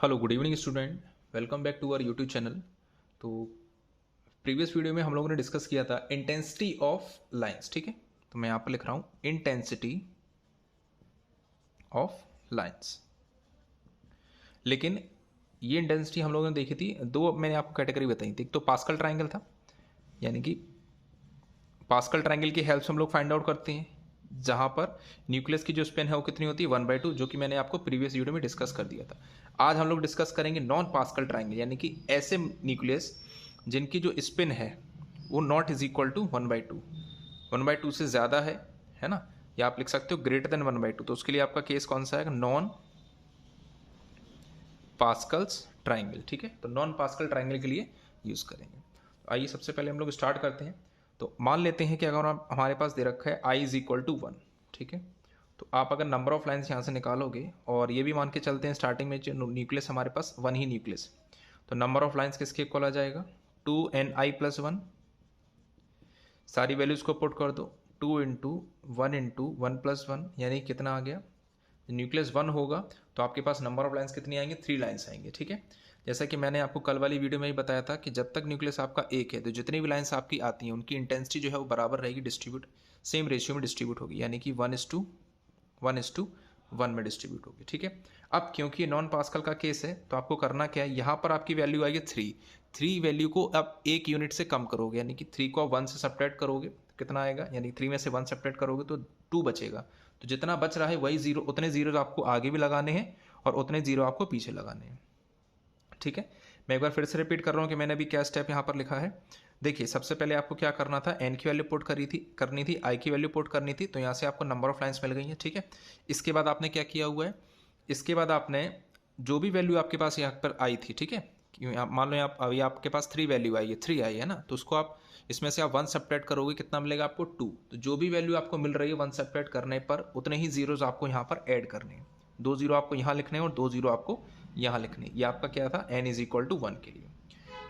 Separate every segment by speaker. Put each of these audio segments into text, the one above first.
Speaker 1: Hello good evening student, welcome back to our YouTube channel. तो previous video में हम लोगों ने डिस्कस किया था इंटेंसिटी ऑफ लाइंस। ठीक है, तो मैं यहाँ पर लिख रहा हूँ इंटेंसिटी ऑफ लाइंस। लेकिन ये इंटेंसिटी हम लोगों ने देखी थी, दो मैंने आपको कैटेगरी बताई थी। एक तो पास्कल ट्राइंगल था, यानी कि पास्कल ट्राइंगल की हेल्प से हम लोग फाइंड आउट करते हैं जहाँ पर न्यूक्लियस की जो स्पिन है वो कितनी होती है 1/2, जो कि मैंने आपको प्रीवियस वीडियो में डिस्कस कर दिया था। आज हम लोग डिस्कस करेंगे नॉन पास्कल ट्राइंगल, यानी कि ऐसे न्यूक्लियस जिनकी जो स्पिन है वो नॉट इज इक्वल टू 1/2, 1/2 से ज़्यादा है ना, या आप लिख सकते हो ग्रेटर देन 1/2। तो उसके लिए आपका केस कौन सा है? Non Pascal's triangle. ठीक है, तो नॉन पास्कल ट्राइंगल के लिए यूज़ करेंगे। आइए सबसे पहले हम लोग स्टार्ट करते हैं। तो मान लेते हैं कि अगर हमारे पास दे रखा है आई इज इक्वल टू 1। ठीक है, तो आप अगर नंबर ऑफ लाइन्स यहाँ से निकालोगे और ये भी मान के चलते हैं स्टार्टिंग में जो न्यूक्लियस हमारे पास वन ही न्यूक्लियस, तो नंबर ऑफ लाइन्स किसके इक्वल आ जाएगा? 2ni+1। सारी वैल्यूज़ को पुट कर दो, 2 × 1 × 1+1, यानी कितना आ गया? न्यूक्लियस 1 होगा तो आपके पास नंबर ऑफ लाइन्स कितनी आएंगे? 3 लाइन्स आएंगे। ठीक है, जैसा कि मैंने आपको कल वाली वीडियो में ही बताया था कि जब तक न्यूक्लियस आपका एक है तो जितनी भी लाइन्स आपकी आती हैं उनकी इंटेंसिटी जो है वो बराबर रहेगी, डिस्ट्रीब्यूट सेम रेशियो में डिस्ट्रीब्यूट होगी, यानी कि 1:1 में डिस्ट्रीब्यूट होगी। ठीक है, अब क्योंकि ये नॉन पास्कल का केस है तो आपको करना क्या है, यहाँ पर आपकी वैल्यू आएगी 3 वैल्यू को आप एक यूनिट से कम करोगे, यानी कि 3 को आप 1 से सब्ट्रैक्ट करोगे तो कितना आएगा, यानी 3 में से 1 सब्ट्रैक्ट करोगे तो 2 बचेगा। तो जितना बच रहा है वही जीरो, उतने जीरो आपको आगे भी लगाने हैं और उतने जीरो आपको पीछे लगाने हैं। ठीक है, मैं एक बार फिर से रिपीट कर रहा हूँ कि मैंने अभी क्या स्टेप यहाँ पर लिखा है। देखिए, सबसे पहले आपको क्या करना था, एन की वैल्यू पुट करनी थी, आई की वैल्यू पुट करनी थी, तो यहाँ से आपको नंबर ऑफ लाइन्स मिल गई है। ठीक है, इसके बाद आपने क्या किया हुआ है, इसके बाद आपने जो भी वैल्यू आपके पास यहाँ पर आई थी, ठीक है, मान लो आप अभी आपके पास 3 वैल्यू आई है, 3 आई है ना, तो उसको आप इसमें से आप 1 सब्ट्रैक्ट करोगे, कितना मिलेगा आपको? 2। तो जो भी वैल्यू आपको मिल रही है 1 सब्ट्रैक्ट करने पर उतने ही जीरोज आपको यहाँ पर ऐड करने हैं। 2 जीरो आपको यहाँ लिखने हैं और 2 जीरो आपको यहाँ लिखने हैं। ये आपका क्या था? n इज इक्वल टू 1 के लिए।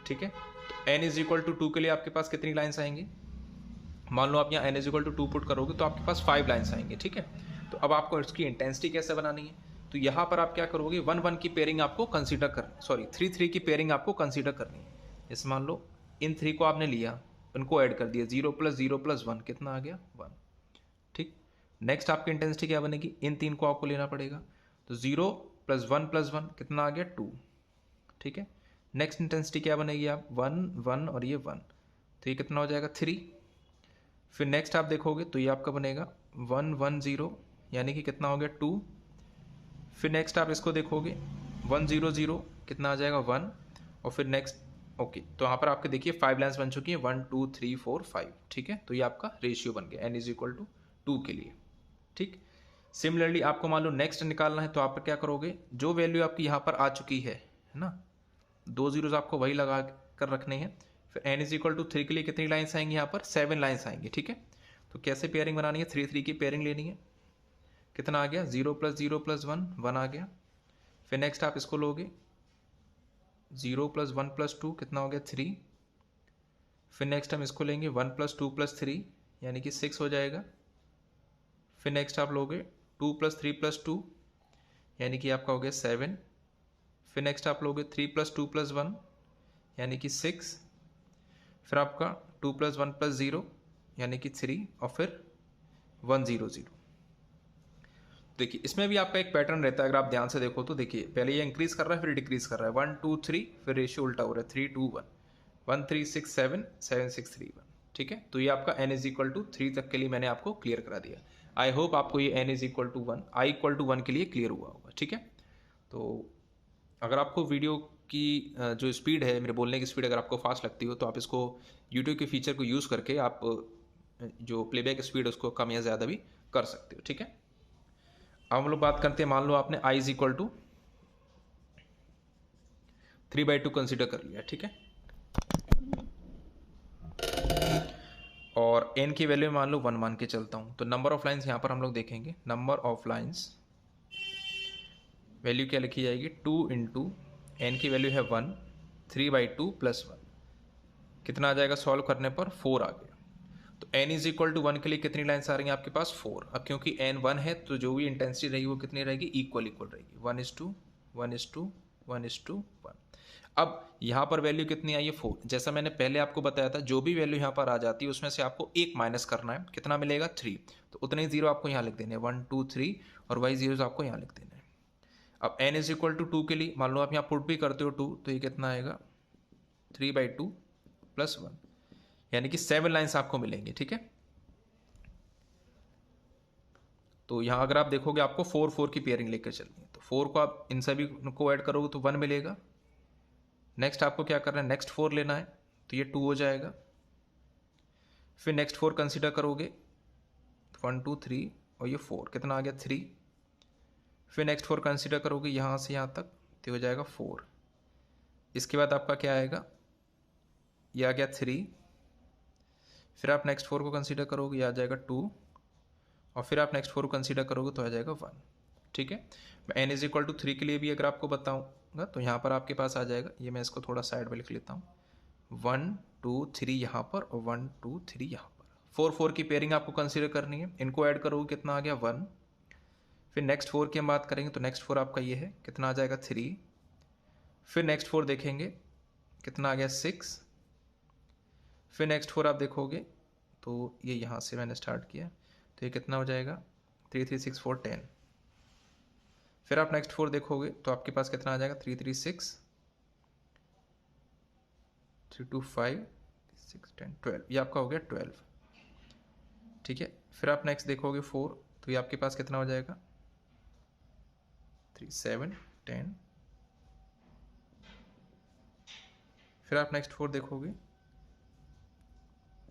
Speaker 1: ठीक है, तो n इज इक्वल टू 2 के लिए आपके पास कितनी लाइन्स आएंगी? मान लो आप यहाँ n is equal to 2 put करोगे तो आपके पास 5 लाइन्स आएंगे। ठीक है, तो अब आपको इसकी इंटेंसिटी कैसे बनानी है, तो यहाँ पर आप क्या करोगे, 1-1 की पेयरिंग आपको कंसीडर कर, सॉरी 3-3 की पेयरिंग आपको कंसीडर करनी है। जैसे मान लो इन 3 को आपने लिया, उनको ऐड कर दिया, 0 + 0 + 1 कितना आ गया? 1। ठीक, नेक्स्ट आपकी इंटेंसिटी क्या बनेगी, इन 3 को आपको लेना पड़ेगा, तो 0 + 1 + 1 कितना आ गया? 2। ठीक है, नेक्स्ट इंटेंसिटी क्या बनेगी, आप 1 1 और ये 1, तो ये कितना हो जाएगा? 3। फिर नेक्स्ट आप देखोगे तो ये आपका बनेगा 1 1 0, यानी कि कितना हो गया? 2। फिर नेक्स्ट आप इसको देखोगे 1 0 0, कितना आ जाएगा? 1। और फिर नेक्स्ट ओके, तो यहाँ पर आपके देखिए 5 लाइन्स बन चुकी हैं, 1 2 3 4 5। ठीक है, तो ये आपका रेशियो बन गया n इज इक्वल टू 2 के लिए। ठीक, सिमिलरली आपको मान लो नेक्स्ट निकालना है, तो आप क्या करोगे, जो वैल्यू आपकी यहाँ पर आ चुकी है ना, 2 जीरोज आपको वही लगा कर रखने हैं। फिर n इज इक्वल टू 3 के लिए कितनी लाइन्स आएंगी? यहाँ पर 7 लाइन्स आएंगी। ठीक है, तो कैसे पेयरिंग बनानी है, 3-3 की पेयरिंग लेनी है। कितना आ गया? 0 + 0 + 1 1 आ गया। फिर नेक्स्ट आप इसको लोगे, 0 + 1 + 2 कितना हो गया? 3। फिर नेक्स्ट हम इसको लेंगे 1 + 2 + 3, यानी कि 6 हो जाएगा। फिर नेक्स्ट आप लोगे 2 + 3 + 2, यानी कि आपका हो गया 7। फिर नेक्स्ट आप लोगे 3 + 2 + 1, यानी कि 6। फिर आपका 2 + 1 + 0, यानी कि 3, और फिर 1 0 0। देखिए, इसमें भी आपका एक पैटर्न रहता है, अगर आप ध्यान से देखो तो देखिए, पहले ये इंक्रीज कर रहा है फिर डिक्रीज कर रहा है, 1 2 3, फिर रेशियो उल्टा हो रहा है, 3 2 1, 1 3 6 7 7 6 3 1। ठीक है, तो ये आपका n इज इक्वल टू 3 तक के लिए मैंने आपको क्लियर करा दिया। आई होप आपको ये n is equal to 1, i equal to 1 के लिए क्लियर हुआ होगा। ठीक है, तो अगर आपको वीडियो की जो स्पीड है, मेरे बोलने की स्पीड अगर आपको फास्ट लगती हो तो आप इसको यूट्यूब के फीचर को यूज़ करके आप जो प्लेबैक स्पीड है उसको कम या ज़्यादा भी कर सकते हो। ठीक है, अब हम लोग बात करते हैं, मान लो आपने i is equal to 3/2 consider कर लिया। ठीक है, और n की वैल्यू मान लो 1 मान के चलता हूँ, तो नंबर ऑफ लाइन्स यहाँ पर हम लोग देखेंगे, नंबर ऑफ लाइन्स वैल्यू क्या लिखी जाएगी, 2 × n की वैल्यू है 1, 3/2 + 1 कितना आ जाएगा? सॉल्व करने पर 4 आ गया। तो n इज इक्वल टू 1 के लिए कितनी लाइन्स आ रही हैं आपके पास? 4। अब क्योंकि n 1 है तो जो भी इंटेंसिटी रहेगी वो कितनी रहेगी? इक्वल रहेगी, 1:1:1 1:1। अब यहाँ पर वैल्यू कितनी आई है 4। जैसा मैंने पहले आपको बताया था, जो भी वैल्यू यहाँ पर आ जाती है उसमें से आपको एक माइनस करना है, कितना मिलेगा 3। तो उतने जीरो आपको यहाँ लिख देने 1 2 3 और वाई जीरो आपको यहाँ लिख देने हैं। अब n इज इक्वल टू 2 के लिए मान लो आप यहाँ पुट भी करते हो 2, तो ये कितना आएगा 3/2 + 1, यानी कि 7 लाइन्स आपको मिलेंगे। ठीक है, तो यहाँ अगर आप देखोगे आपको 4 4 की पेयरिंग लेकर चलनी है, तो 4 को आप इन सभी को ऐड करोगे तो 1 मिलेगा। नेक्स्ट आपको क्या करना है, नेक्स्ट 4 लेना है, तो ये 2 हो जाएगा। फिर नेक्स्ट 4 कंसिडर करोगे, 1 2 3 और ये 4, कितना आ गया 3। फिर नेक्स्ट 4 कंसिडर करोगे यहाँ से यहाँ तक, तो हो जाएगा 4। इसके बाद आपका क्या आएगा, ये आ गया 3। फिर आप नेक्स्ट 4 को कंसिडर करोगे, ये आ जाएगा 2 और फिर आप नेक्स्ट 4 को कंसिडर करोगे तो आ जाएगा 1। ठीक है, मैं n इज इक्वल टू 3 के लिए भी अगर आपको बताऊंगा तो यहाँ पर आपके पास आ जाएगा, ये मैं इसको थोड़ा साइड में लिख लेता हूँ, 1 2 3 यहाँ पर और 1 2 3 यहाँ पर। 4 4 की पेयरिंग आपको कंसिडर करनी है, इनको ऐड करोगे कितना आ गया 1। फिर नेक्स्ट 4 की हम बात करेंगे तो नेक्स्ट 4 आपका ये है, कितना आ जाएगा 3। फिर नेक्स्ट 4 देखेंगे कितना आ गया 6। फिर नेक्स्ट 4 आप देखोगे तो ये यहाँ से मैंने स्टार्ट किया, तो ये कितना हो जाएगा 3 3 6 4 10। फिर आप नेक्स्ट 4 देखोगे तो आपके पास कितना आ जाएगा 3 3 6 3 2 5 6 10 12, ये आपका हो गया 12। ठीक है, फिर आप नेक्स्ट देखोगे 4, तो ये आपके पास कितना हो जाएगा 3 7 10। फिर आप नेक्स्ट 4 देखोगे,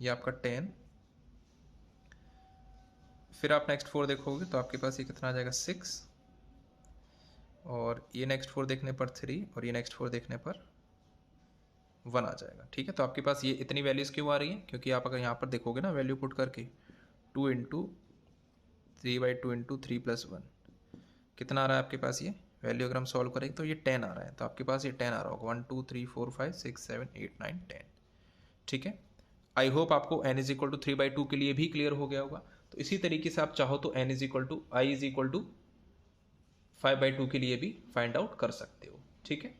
Speaker 1: ये आपका 10। फिर आप नेक्स्ट 4 देखोगे तो आपके पास ये कितना आ जाएगा 6 और ये नेक्स्ट 4 देखने पर 3 और ये नेक्स्ट 4 देखने पर 1 आ जाएगा। ठीक है, तो आपके पास ये इतनी वैल्यूज़ क्यों आ रही है, क्योंकि आप अगर यहाँ पर देखोगे ना वैल्यू पुट करके 2 × 3/2 × 3 + 1 कितना आ रहा है आपके पास, ये वैल्यू अगर हम सॉल्व करें तो ये 10 आ रहा है, तो आपके पास ये 10 आ रहा होगा 1 2 3 4 5 6 7 8 9 10। ठीक है, आई होप आपको n इज इक्वल टू 3/2 के लिए भी क्लियर हो गया होगा। तो इसी तरीके से आप चाहो तो n is equal to I is equal to 5/2 के लिए भी फाइंड आउट कर सकते हो। ठीक है,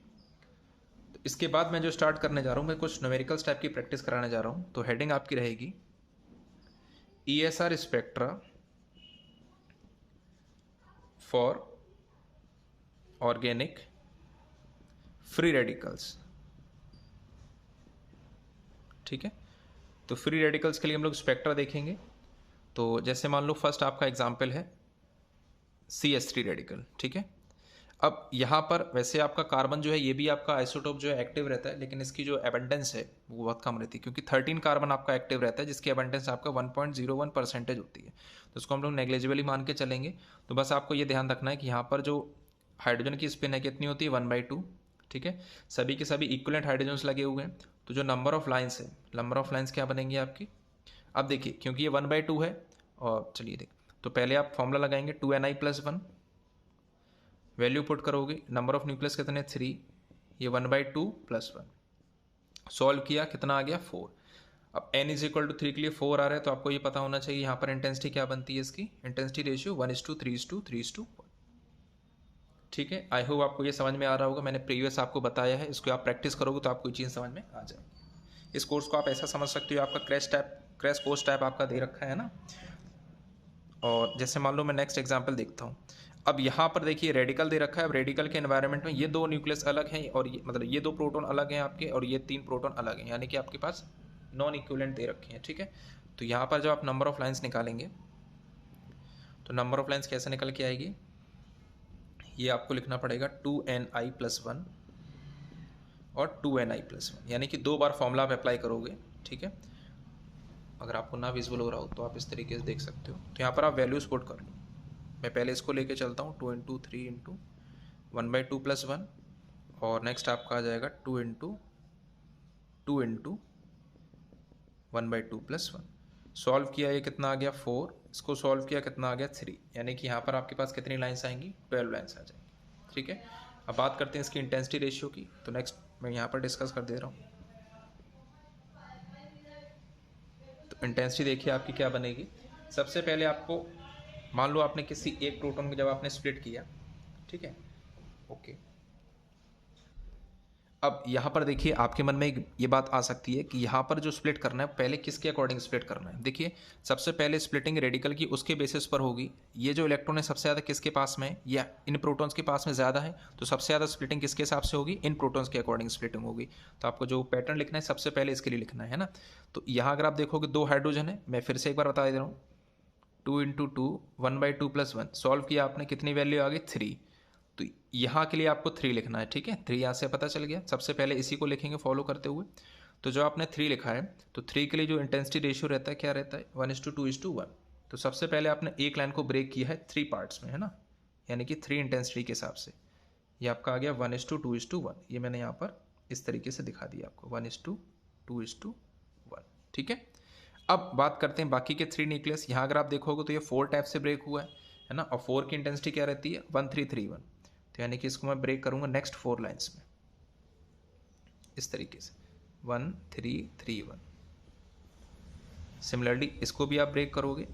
Speaker 1: तो इसके बाद मैं जो स्टार्ट करने जा रहा हूँ, मैं कुछ न्यूमेरिकल्स टाइप की प्रैक्टिस कराने जा रहा हूँ। तो हेडिंग आपकी रहेगी ESR spectra for organic free radicals. ठीक है, तो फ्री रेडिकल्स के लिए हम लोग स्पेक्ट्रा देखेंगे। तो जैसे मान लो फर्स्ट आपका एग्जांपल है CH3 रेडिकल। ठीक है, अब यहाँ पर वैसे आपका कार्बन जो है ये भी आपका आइसोटोप जो है एक्टिव रहता है, लेकिन इसकी जो एबंडेंस है वो बहुत कम रहती है, क्योंकि 13 कार्बन आपका एक्टिव रहता है जिसकी एबंडेंस आपका 1.01% होती है। तो उसको हम लोग नेग्लिजिबली मान के चलेंगे। तो बस आपको ये ध्यान रखना है कि यहाँ पर जो हाइड्रोजन की स्पिन है कितनी होती है 1/2। ठीक है, सभी के सभी इक्वलेंट हाइड्रोजन्स लगे हुए हैं, तो जो नंबर ऑफ लाइन्स है, नंबर ऑफ लाइन्स क्या बनेंगी आपकी। अब देखिए क्योंकि ये 1/2 है, और चलिए देख, तो पहले आप फॉर्मूला लगाएंगे 2Ni + 1, वैल्यू पुट करोगे, नंबर ऑफ न्यूक्लियस कितने 3, ये 1/2 + 1, सॉल्व किया कितना आ गया 4। अब n इज इक्वल टू 3 के लिए 4 आ रहा है, तो आपको ये पता होना चाहिए यहाँ पर इंटेंसिटी क्या बनती है, इसकी इंटेंसिटी रेशियो 1:3:3:1। ठीक है, आई होप आपको ये समझ में आ रहा होगा। मैंने प्रीवियस आपको बताया है, इसको आप प्रैक्टिस करोगे तो आपको ये चीज़ समझ में आ जाएगी। इस कोर्स को आप ऐसा समझ सकते हो, आपका क्रैश कोर्स टाइप आपका दे रखा है ना। और जैसे मान लो मैं नेक्स्ट एग्जाम्पल देखता हूँ। अब यहाँ पर देखिए रेडिकल दे रखा है। अब रेडिकल के एनवायरनमेंट में ये 2 न्यूक्लियस अलग हैं, और ये मतलब ये 2 प्रोटॉन अलग हैं आपके, और ये 3 प्रोटॉन अलग हैं, यानी कि आपके पास नॉन इक्विवेलेंट दे रखे हैं। ठीक है, तो यहाँ पर जब आप नंबर ऑफ लाइन्स निकालेंगे तो नंबर ऑफ लाइन्स कैसे निकल के आएगी, ये आपको लिखना पड़ेगा 2Ni + 1 और 2Ni + 1, यानी कि 2 बार फॉर्मूला आप अप्लाई करोगे। ठीक है, अगर आपको ना विजुअल हो रहा हो तो आप इस तरीके से देख सकते हो। तो यहाँ पर आप वैल्यूज पुट कर लो। मैं पहले इसको लेके चलता हूँ 2 × 3 × 1/2 + 1, और नेक्स्ट आपका आ जाएगा 2 × 2 × 1/2 + 1। सॉल्व किया, ये कितना आ गया 4, इसको सॉल्व किया कितना आ गया 3, यानी कि यहाँ पर आपके पास कितनी लाइन्स आएंगी 12 लाइन्स आ जाएंगी। ठीक है, अब बात करते हैं इसकी इंटेंसिटी रेशियो की। तो नेक्स्ट मैं यहाँ पर डिस्कस कर दे रहा हूँ। तो इंटेंसिटी देखिए आपकी क्या बनेगी। सबसे पहले आपको मान लो आपने किसी एक प्रोटॉन को जब आपने स्प्लिट किया, ठीक है, ओके, अब यहाँ पर देखिए आपके मन में ये बात आ सकती है कि यहाँ पर जो स्प्लिट करना है पहले किसके अकॉर्डिंग स्प्लिट करना है। देखिए सबसे पहले स्प्लिटिंग रेडिकल की उसके बेसिस पर होगी, ये जो इलेक्ट्रॉन है सबसे ज़्यादा किसके पास में है, या इन प्रोटॉन्स के पास में ज़्यादा है, तो सबसे ज़्यादा स्प्लिटिंग किसके हिसाब से होगी, इन प्रोटॉन्स के अकॉर्डिंग स्प्लिटिंग होगी। तो आपको जो पैटर्न लिखना है सबसे पहले इसके लिए लिखना है ना। तो यहाँ अगर आप देखोगे 2 हाइड्रोजन है, मैं फिर से एक बार बता दे रहा हूँ, 2 × 2 1/2 + 1 सॉल्व किया आपने, कितनी वैल्यू आ गई 3। तो यहाँ के लिए आपको 3 लिखना है, ठीक है। 3 यहाँ से पता चल गया, सबसे पहले इसी को लिखेंगे फॉलो करते हुए। तो जो आपने 3 लिखा है, तो 3 के लिए जो इंटेंसिटी रेशियो रहता है क्या रहता है, 1:2:1। तो सबसे पहले आपने एक लाइन को ब्रेक किया है 3 पार्ट्स में, है ना, यानी कि 3 इंटेंसिटी के हिसाब से। ये आपका आ गया 1:2:1। ये मैंने यहाँ पर इस तरीके से दिखा दिया आपको, 1:2:1, ठीक है। अब बात करते हैं बाकी के 3 न्यूक्लियस। यहाँ अगर आप देखोगे तो ये 4 टाइप से ब्रेक हुआ है ना, और 4 की इंटेंसिटी क्या रहती है, 1:3:3:1। तो यानी कि इसको मैं ब्रेक करूंगा नेक्स्ट 4 लाइंस में इस तरीके से, 1:3:3:1। सिमिलरली इसको भी आप ब्रेक करोगे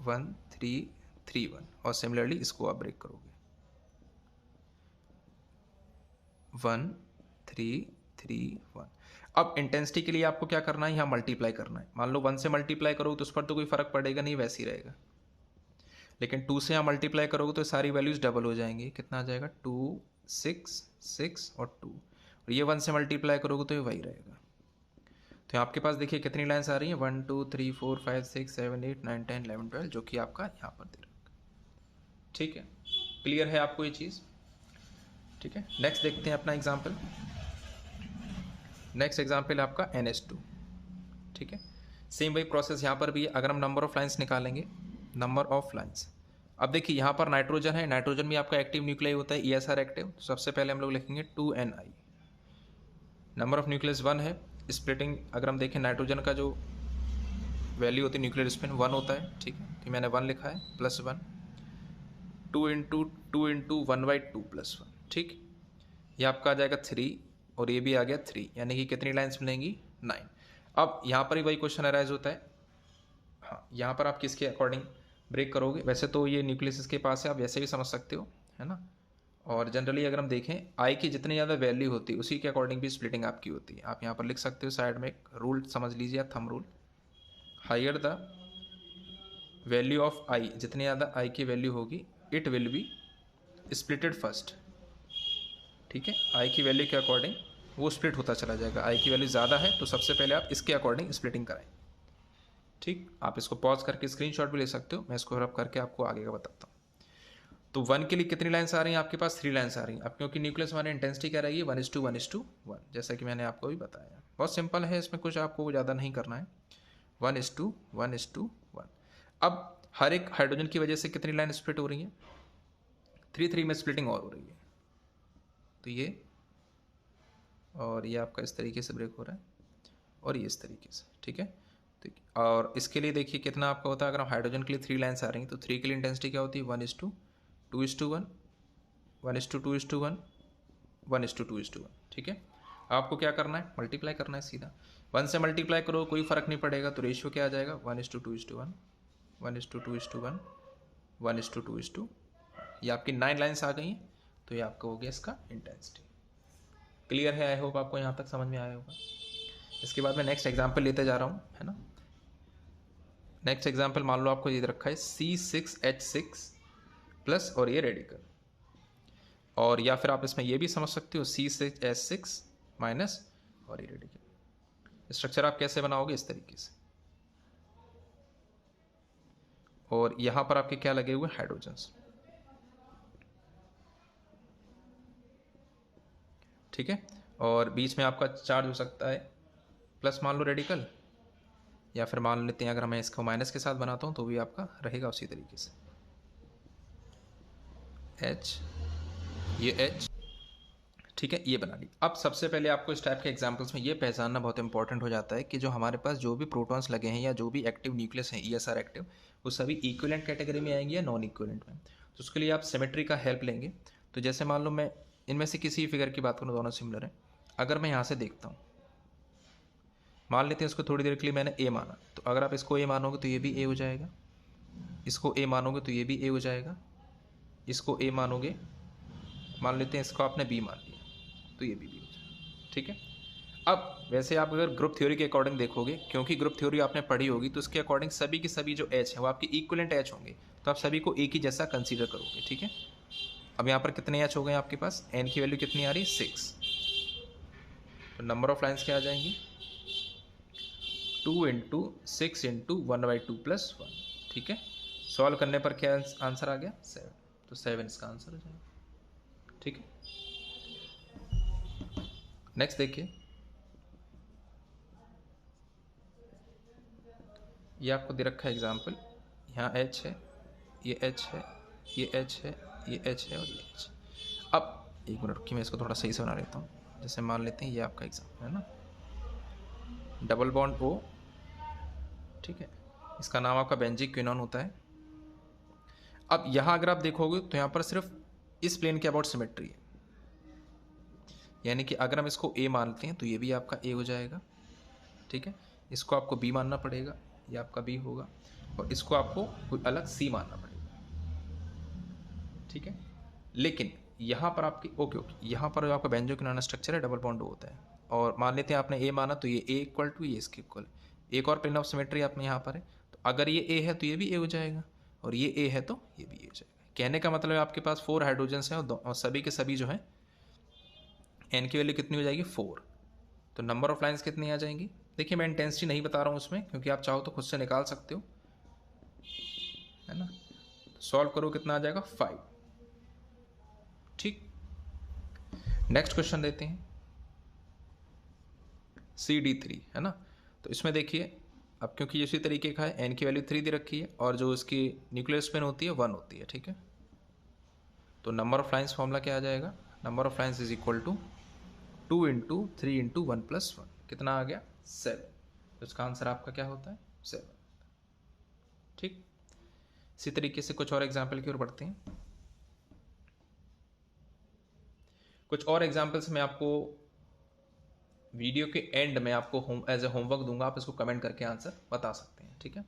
Speaker 1: 1:3:3:1, और सिमिलरली इसको आप ब्रेक करोगे 1:3:3:1। अब इंटेंसिटी के लिए आपको क्या करना है, यहाँ मल्टीप्लाई करना है। मान लो 1 से मल्टीप्लाई करोगे तो उस पर तो कोई फर्क पड़ेगा नहीं, वैसे ही रहेगा। लेकिन 2 से यहाँ मल्टीप्लाई करोगे तो सारी वैल्यूज़ डबल हो जाएंगी। कितना आ जाएगा, 2 6 6 और 2, और ये 1 से मल्टीप्लाई करोगे तो ये वही रहेगा। तो आपके पास देखिए कितनी लाइन्स आ रही हैं, 1 2 3 4 5 6 7 8 9 10 11 12, जो कि आपका यहाँ पर दे रखा। ठीक है, क्लियर है आपको ये चीज़। ठीक है, नेक्स्ट देखते हैं अपना एग्जाम्पल। नेक्स्ट एग्जाम्पल आपका NH2। ठीक है, सेम वही प्रोसेस यहाँ पर भी है। अगर हम नंबर ऑफ लाइन्स निकालेंगे, नंबर ऑफ लाइन्स, अब देखिए यहाँ पर नाइट्रोजन है, नाइट्रोजन में आपका एक्टिव न्यूक्लियाई होता है ESR एक्टिव। तो सबसे पहले हम लोग लिखेंगे 2Ni। नंबर ऑफ न्यूक्लियस 1 है। स्प्लिटिंग अगर हम देखें नाइट्रोजन का जो वैल्यू होती है न्यूक्लियर स्पिन 1 होता है। ठीक है, तो मैंने 1 लिखा है, +1, 2 × 1/2 + 1। ठीक, ये आपका आ जाएगा 3, और ये भी आ गया 3, यानी कि कितनी लाइन्स मिलेंगी, 9। अब यहाँ पर ही वही क्वेश्चन अराइज होता है, हाँ यहाँ पर आप किसके अकॉर्डिंग ब्रेक करोगे। वैसे तो ये न्यूक्लियस इसके पास है, आप वैसे भी समझ सकते हो, है ना। और जनरली अगर हम देखें आई की जितनी ज़्यादा वैल्यू होती है उसी के अकॉर्डिंग भी स्प्लिटिंग आपकी होती है। आप यहाँ पर लिख सकते हो साइड में एक रूल समझ लीजिए, thumb rule, higher the value of I, जितनी ज़्यादा आई की वैल्यू होगी it will be splitted first. ठीक है, आई की वैल्यू के अकॉर्डिंग वो स्प्लिट होता चला जाएगा। आई की वैल्यू ज़्यादा है तो सबसे पहले आप इसके अकॉर्डिंग स्प्लिटिंग कराएं। ठीक, आप इसको पॉज करके स्क्रीनशॉट भी ले सकते हो, मैं इसको रब करके आपको आगे का बताता हूँ। तो 1 के लिए कितनी लाइन्स आ रही हैं आपके पास, 3 लाइन्स आ रही हैं। अब क्योंकि न्यूक्लियस हमारी इंटेंसिटी क्या रहेगी, 1:1:1, जैसा कि मैंने आपको भी बताया। बहुत सिंपल है, इसमें कुछ आपको ज़्यादा नहीं करना है, 1:1:1। अब हर एक हाइड्रोजन की वजह से कितनी लाइन स्प्लिट हो रही है, 3 में स्प्लिटिंग और हो रही है। तो ये और ये आपका इस तरीके से ब्रेक हो रहा है, और ये इस तरीके से। ठीक है, तो और इसके लिए देखिए कितना आपका होता है, अगर हम हाइड्रोजन के लिए 3 लाइन्स आ रही हैं तो 3 के लिए इंटेंसिटी क्या होती है, 1:2:1, 1:2:1, 1:2:1। ठीक है, आपको क्या करना है, मल्टीप्लाई करना है सीधा। 1 से मल्टीप्लाई करो कोई फर्क नहीं पड़ेगा, तो रेशियो क्या आ जाएगा, 1:2:1, 1:2:1, 1:2:1। ये आपकी 9 लाइन्स आ गई हैं, तो ये आपका हो गया इसका इंटेंसिटी। क्लियर है, आई होप आपको यहाँ तक समझ में आया होगा। इसके बाद मैं नेक्स्ट एग्जाम्पल लेते जा रहा हूँ, है ना। नेक्स्ट एग्जाम्पल मान लो आपको ये रखा है C6H6 प्लस, और ये रेडिकल, और या फिर आप इसमें ये भी समझ सकते हो C6H6 माइनस, और ये रेडिकल। स्ट्रक्चर आप कैसे बनाओगे, इस तरीके से, और यहाँ पर आपके क्या लगे हुए, हाइड्रोजन्स। ठीक है, और बीच में आपका चार्ज हो सकता है प्लस मान लो रेडिकल, या फिर मान लेते हैं अगर मैं इसको माइनस के साथ बनाता हूँ तो भी आपका रहेगा उसी तरीके से, H, ये H। ठीक है, ये बना ली। अब सबसे पहले आपको इस टाइप के एग्जांपल्स में ये पहचानना बहुत इंपॉर्टेंट हो जाता है कि जो हमारे पास जो भी प्रोटॉन्स लगे हैं या जो भी एक्टिव न्यूक्लियस हैं ESR एक्टिव, वो सभी इक्विवेलेंट कैटेगरी में आएंगे या नॉन इक्विवेलेंट में। तो उसके लिए आप सिमेट्री का हेल्प लेंगे। तो जैसे मान लो मैं इनमें से किसी फिगर की बात करूँ, दोनों सिमिलर है। अगर मैं यहाँ से देखता हूँ, मान लेते हैं इसको थोड़ी देर के लिए मैंने A माना, तो अगर आप इसको A मानोगे तो ये भी A हो जाएगा, इसको A मानोगे तो ये भी A हो जाएगा, इसको A मानोगे, मान लेते हैं इसको आपने B मान लिया, तो ये भी बी हो जाएगा। ठीक है, अब वैसे आप अगर ग्रुप थ्योरी के अकॉर्डिंग देखोगे, क्योंकि ग्रुप थ्योरी आपने पढ़ी होगी, तो उसके अकॉर्डिंग सभी के सभी जो एच है वो आपके इक्वलेंट एच होंगे, तो आप सभी को एक ही जैसा कंसीडर करोगे। ठीक है, अब यहाँ पर कितने एच हो गए आपके पास, एन की वैल्यू कितनी आ रही है 6, तो नंबर ऑफ लाइन्स क्या आ जाएंगी 2 इंटू 6 इंटू 1/2 + 1। ठीक है, सॉल्व करने पर क्या आंसर आ गया 7, तो 7 इसका आंसर हो जाएगा। ठीक है, नेक्स्ट देखिए, ये आपको दे रखा है एग्जाम्पल, यहाँ एच है, ये एच है, ये एच है, ये एच है और ये एच। अब एक मिनट रुकिए, मैं इसको थोड़ा सही से बना लेता हूँ। जैसे मान लेते हैं ये आपका एग्जाम्पल है ना, डबल बॉन्ड ओ, ठीक है, इसका नाम आपका बेंजीक क्विनोन होता है। अब यहाँ अगर आप देखोगे तो यहाँ पर सिर्फ इस प्लेन के अबाउट सिमेट्री है, यानी कि अगर हम इसको ए मानते हैं तो ये भी आपका ए हो जाएगा। ठीक है, इसको आपको बी मानना पड़ेगा, ये आपका बी होगा, और इसको आपको कोई अलग सी मानना पड़ेगा। ठीक है, लेकिन यहाँ पर आपकी ओके यहाँ पर आपका बेंजो क्विनोन स्ट्रक्चर है, डबल बॉन्ड होता है, और मान लेते हैं आपने ए माना तो ये ए इक्वल टू ये इसके इक्वल, एक और प्लेन ऑफ सिमेट्री आपने यहाँ पर है, तो अगर ये ए है तो ये भी ए हो जाएगा, और ये ए है तो ये भी ए हो जाएगा। कहने का मतलब है आपके पास 4 हाइड्रोजन्स हैं और सभी के सभी जो हैं एन की वैल्यू कितनी हो जाएगी 4, तो नंबर ऑफ लाइन्स कितनी आ जाएंगी। देखिए मैं इंटेंसिटी नहीं बता रहा हूँ उसमें, क्योंकि आप चाहो तो खुद से निकाल सकते हो, है ना, सॉल्व करो कितना आ जाएगा 5। ठीक, नेक्स्ट क्वेश्चन देते हैं CD3, है ना, तो इसमें देखिए अब क्योंकि इसी तरीके का है, एन की वैल्यू 3 दे रखी है और जो इसकी न्यूक्लियर स्पिन होती है 1 होती है। ठीक है, तो नंबर ऑफ लाइन्स फॉर्मूला क्या आ जाएगा, number of lines is equal to 2 into 3 into 1 + 1, कितना आ गया 7, तो इसका आंसर आपका क्या होता है 7। ठीक, इसी तरीके से कुछ और एग्जाम्पल की ओर बढ़ते हैं। कुछ और एग्जाम्पल्स मैं आपको वीडियो के एंड में आपको एज ए होमवर्क दूंगा, आप इसको कमेंट करके आंसर बता सकते हैं। ठीक है,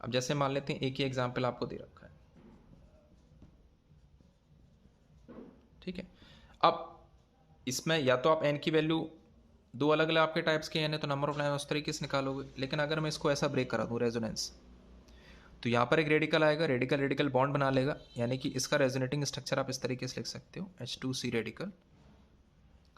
Speaker 1: अब जैसे मान लेते हैं एक ही एग्जाम्पल आपको दे रखा है। ठीक है, अब इसमें या तो आप एन की वैल्यू दो अलग अलग आपके टाइप्स के एन है तो नंबर ऑफ लाइन उस तरीके से निकालोगे, लेकिन अगर मैं इसको ऐसा ब्रेक करा दूँ रेजोनेंस, तो यहाँ पर एक रेडिकल आएगा, रेडिकल रेडिकल बॉन्ड बना लेगा, यानी कि इसका रेजोनेटिंग स्ट्रक्चर आप इस तरीके से लिख सकते हो H2C radical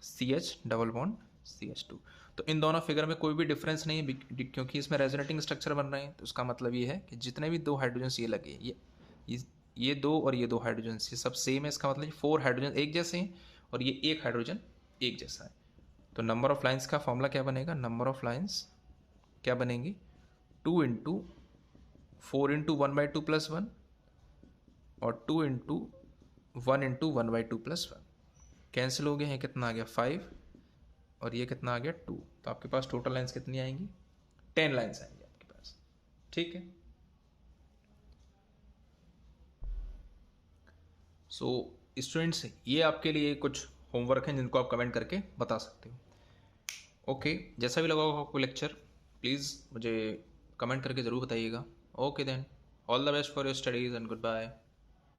Speaker 1: CH double bond CH2। तो इन दोनों फिगर में कोई भी डिफरेंस नहीं है, क्योंकि इसमें रेजोनेटिंग स्ट्रक्चर बन रहे हैं, तो उसका मतलब ये है कि जितने भी 2 हाइड्रोजन ये लगे, ये 2 और ये 2 हाइड्रोजन ये सब सेम है, इसका मतलब 4 हाइड्रोजन एक जैसे हैं और ये 1 हाइड्रोजन एक जैसा है। तो नंबर ऑफ लाइन्स का फॉर्मूला क्या बनेगा, नंबर ऑफ लाइन्स क्या बनेंगी 2 इंटू 4 इंटू 1/2 + 1 और 2 इंटू 1 इंटू 1/2 + 1, कैंसिल हो गए हैं, कितना आ गया 5 और ये कितना आ गया 2, तो आपके पास टोटल लाइन्स कितनी आएंगी 10 लाइन्स आएंगी आपके पास। ठीक है, सो स्टूडेंट्स ये आपके लिए कुछ होमवर्क हैं जिनको आप कमेंट करके बता सकते हो। ओके, जैसा भी लगा होगा आपको लेक्चर, प्लीज़ मुझे कमेंट करके ज़रूर बताइएगा। Okay then, all the best for your studies and good bye.